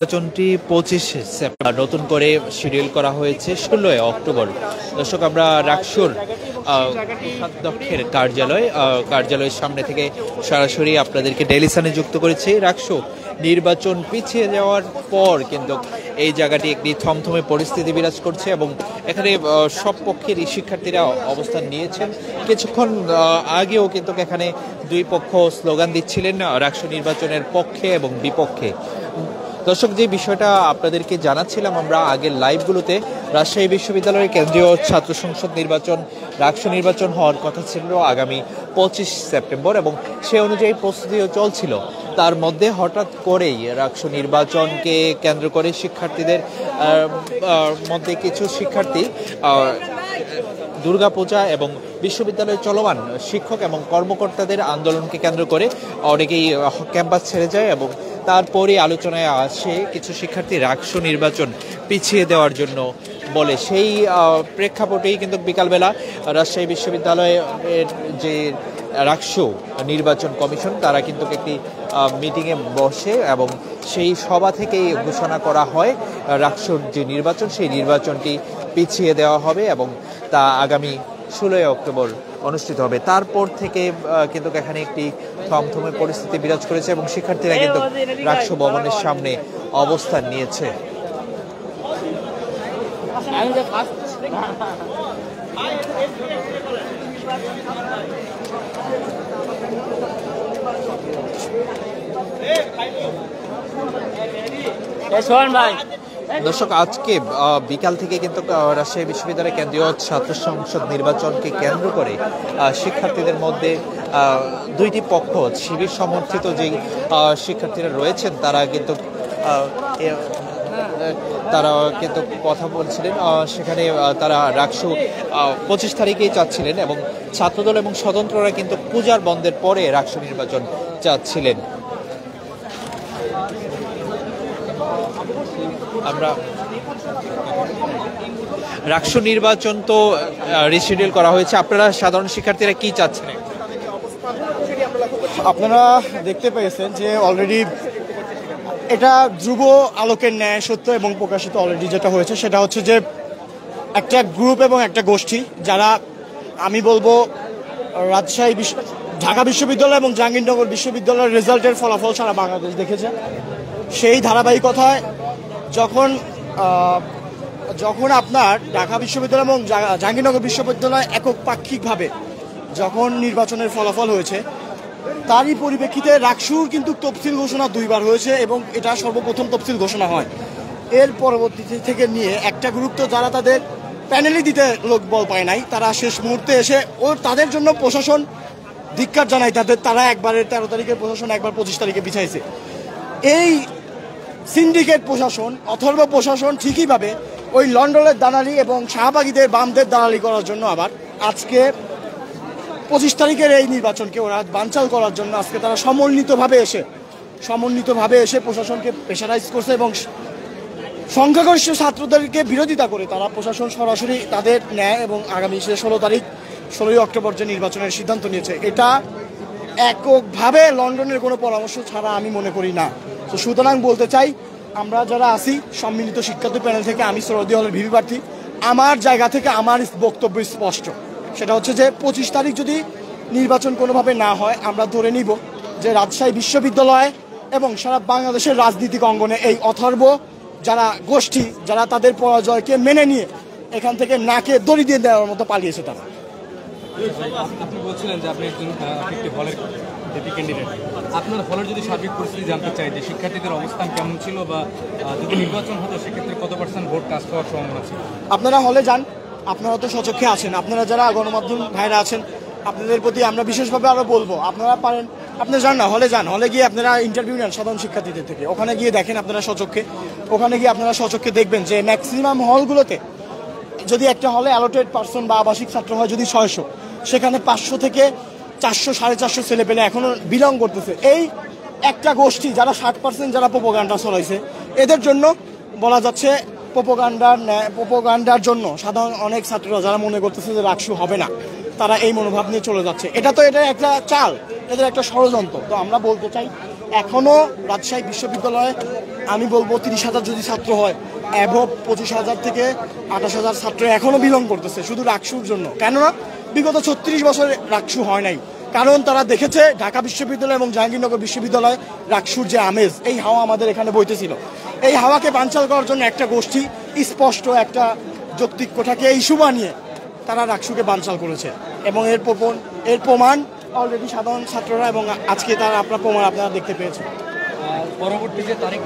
নির্বাচনটি 25 September নতুন করে schedule করা হয়েছে 16 অক্টোবর। দর্শক, আমরা রাকসুর কোষাধ্যক্ষের কার্যালয়ের সামনে থেকে সরাসরি আপনাদেরকে ডেইলি সানে যুক্ত করেছি। রাকসু নির্বাচন পিছিয়ে যাওয়ার পর কিন্তু এই জায়গাটি একটি থমথমে পরিস্থিতি বিরাজ করছে এবং এখানে সব পক্ষের শিক্ষার্থীরা অবস্থান নিয়েছেন। কিছুক্ষণ আগেও কিন্তু এখানে দুই পক্ষ স্লোগান দিচ্ছিলেন রাকসু নির্বাচনের পক্ষে এবং বিপক্ষে। দর্শক, যে বিষয়টা আপনাদেরকে জানাচ্ছিলাম আমরা আগের লাইভগুলোতে, রাজশাহী বিশ্ববিদ্যালয়ের কেন্দ্রীয় ছাত্র সংসদ নির্বাচন রাকসু নির্বাচন হওয়ার কথা ছিল আগামী 25 সেপ্টেম্বর এবং সে অনুযায়ী প্রস্তুতিও চলছিল। তার মধ্যে হঠাৎ করেই রাকসু নির্বাচনকে কেন্দ্র করে শিক্ষার্থীদের মধ্যে কিছু শিক্ষার্থী দুর্গাপূজা এবং বিশ্ববিদ্যালয়ে চলমান শিক্ষক এবং কর্মকর্তাদের আন্দোলনকে কেন্দ্র করে অনেকেই ক্যাম্পাস ছেড়ে যায় এবং তারপরে আলোচনায় আসে কিছু শিক্ষার্থী রাকসু নির্বাচন পিছিয়ে দেওয়ার জন্য বলে। সেই প্রেক্ষাপটেই কিন্তু বিকালবেলা রাজশাহী বিশ্ববিদ্যালয়ের যে রাকসু নির্বাচন কমিশন তারা কিন্তু একটি মিটিংয়ে বসে এবং সেই সভা থেকেই ঘোষণা করা হয় রাকসুর যে নির্বাচন সেই নির্বাচনটি পিছিয়ে দেওয়া হবে এবং তা আগামী 16 অক্টোবর অনুষ্ঠিত হবে। তারপর থেকে কিন্তু এখানে একটি থমথমে পরিস্থিতি বিরাজ করেছে এবং শিক্ষার্থীরা কিন্তু রাকসু ভবনের সামনে অবস্থান নিয়েছে। দর্শক, আজকে বিকাল থেকে কিন্তু রাজশাহী বিশ্ববিদ্যালয়ের কেন্দ্রীয় ছাত্র সংসদ নির্বাচনকে কেন্দ্র করে শিক্ষার্থীদের মধ্যে দুইটি পক্ষ, শিবির সমর্থিত যেই শিক্ষার্থীরা রয়েছেন তারা কিন্তু কথা বলছিলেন। সেখানে তারা রাকসু 25 তারিখেই চাচ্ছিলেন এবং ছাত্রদল এবং স্বতন্ত্ররা কিন্তু পূজার বন্ধের পরে রাকসু নির্বাচন চাচ্ছিলেন। আমরা রাকসু নির্বাচন তো রিশিডিউল করা হয়েছে, আপনারা সাধারণ শিক্ষার্থীরা কি চাচ্ছেন? আপনারা দেখতে পেয়েছেন যে অলরেডি এটা ধ্রুব আলোকের ন্যায় সত্য এবং প্রকাশিত অলরেডি যেটা হয়েছে সেটা হচ্ছে যে একটা গ্রুপ এবং একটা গোষ্ঠী যারা আমি বলবো ঢাকা বিশ্ববিদ্যালয় এবং জাহাঙ্গীরনগর বিশ্ববিদ্যালয়ের রেজাল্টের ফলাফল সারা বাংলাদেশ দেখেছে। সেই ধারাবাহিকতায় যখন আপনার ঢাকা বিশ্ববিদ্যালয় এবং জাহাঙ্গীরনগর বিশ্ববিদ্যালয় একক পাক্ষিকভাবে যখন নির্বাচনের ফলাফল হয়েছে তারই পরিপ্রেক্ষিতে রাকসুর কিন্তু তফসিল ঘোষণা 2 বার হয়েছে এবং এটা সর্বপ্রথম তফসিল ঘোষণা হয়। এর পরবর্তী থেকে নিয়ে একটা গ্রুপ তো যারা তাদের প্যানেলই দিতে লোকবল পায় নাই, তারা শেষ মুহূর্তে এসে তাদের জন্য প্রশাসন ধিক্কার জানায়, তারা একবারের 13 তারিখের প্রশাসন একবার 25 তারিখে বিছাইছে। এই সিন্ডিকেট প্রশাসন অথর্ব প্রশাসন ঠিকইভাবে ওই লন্ডনের দালালি এবং শাহবাগীদের বামদের দালালি করার জন্য আবার আজকে 25 তারিখের এই নির্বাচনকে ওরা বানচাল করার জন্য আজকে তারা সমন্বিতভাবে এসে প্রশাসনকে প্রেশারাইজ করছে এবং সংখ্যাগরিষ্ঠ ছাত্রদেরকে বিরোধিতা করে তারা প্রশাসন সরাসরি তাদের ন্যায় এবং আগামী 16 অক্টোবর যে নির্বাচনের সিদ্ধান্ত নিয়েছে এটা এককভাবে লন্ডনের কোনো পরামর্শ ছাড়া আমি মনে করি না। তো সুতরাং বলতে চাই, আমরা যারা আছি সম্মিলিত শিক্ষার্থী প্যানেল থেকে, আমি সরোয়ার্দী হলের ভিভি প্রার্থী, আমার জায়গা থেকে আমার বক্তব্য স্পষ্ট। সেটা হচ্ছে যে 25 তারিখ যদি নির্বাচন কোনোভাবে না হয় আমরা ধরে নিব যে রাজশাহী বিশ্ববিদ্যালয় এবং সারা বাংলাদেশের রাজনীতিক অঙ্গনে এই অথর্ব যারা গোষ্ঠী যারা তাদের পরাজয়কে মেনে নিয়ে এখান থেকে নাকে দড়ি দিয়ে দেওয়ার মতো পালিয়েছে তারা। আপনি বলছিলেন যে আপনি একটি হলের ক্যান্ডিডেট, আপনার হলের যদি সার্বিক পরিস্থিতি জানতে চাই যে শিক্ষার্থীদের অবস্থান কেমন ছিল বা যদি নির্বাচন হতো সেক্ষেত্রে কত % ভোট কাস্ট হওয়ার সম্ভাবনা ছিল? আপনারা হলে যান, আপনারা তো সচক্ষে আছেন, আপনারা যারা গণমাধ্যম ভাইরা আছেন আপনাদের প্রতি আমরা বিশেষভাবে আরও বলবো, আপনারা পারেন আপনি যান না, হলে গিয়ে আপনারা ইন্টারভিউ নেন সাধারণ শিক্ষার্থীদের থেকে, ওখানে গিয়ে দেখেন আপনারা সচক্ষে দেখবেন যে ম্যাক্সিমাম হলগুলোতে যদি একটা হলে অ্যালোটেড পার্সন বা আবাসিক ছাত্র হয় যদি 600, সেখানে 500 থেকে 400 450 ছেলে পেলে এখনো বিলং করতেছে। এই একটা গোষ্ঠী যারা 60% যারা প্রোপাগান্ডা ছড়াইছে, এদের জন্য বলা যাচ্ছে প্রোপাগান্ডার জন্য সাধারণ অনেক ছাত্ররা যারা মনে করতেছে যে রাকসু হবে না, তারা এই মনোভাব নিয়ে চলে যাচ্ছে। এটা একটা চাল, এদের একটা ষড়যন্ত্র। তো আমরা বলতে চাই এখনো রাজশাহী বিশ্ববিদ্যালয়ে আমি বলবো 30,000 যদি ছাত্র হয়, অ্যাভব 25,000 থেকে 28,000 ছাত্র এখনো বিলং করতেছে শুধু রাকসুর জন্য। কেননা বিগত 36 বছরে রাকসু হয় নাই, কারণ তারা দেখেছে ঢাকা বিশ্ববিদ্যালয় এবং জাহাঙ্গীরনগর বিশ্ববিদ্যালয় রাকসুর যে আমেজ, এই হাওয়া আমাদের এখানে বইতেছিল, এই হাওয়াকে বানচাল করার জন্য একটা গোষ্ঠী স্পষ্ট একটা যৌক্তিক কোঠাকে ইস্যু বানিয়ে তারা রাকসুকে বানচাল করেছে। এবং এর প্রমাণ অলরেডি সাধারণ ছাত্ররা, এবং আজকে তারা আপনার প্রমাণ আপনারা দেখতে পেয়েছেন। পরবর্তী যে তারিখ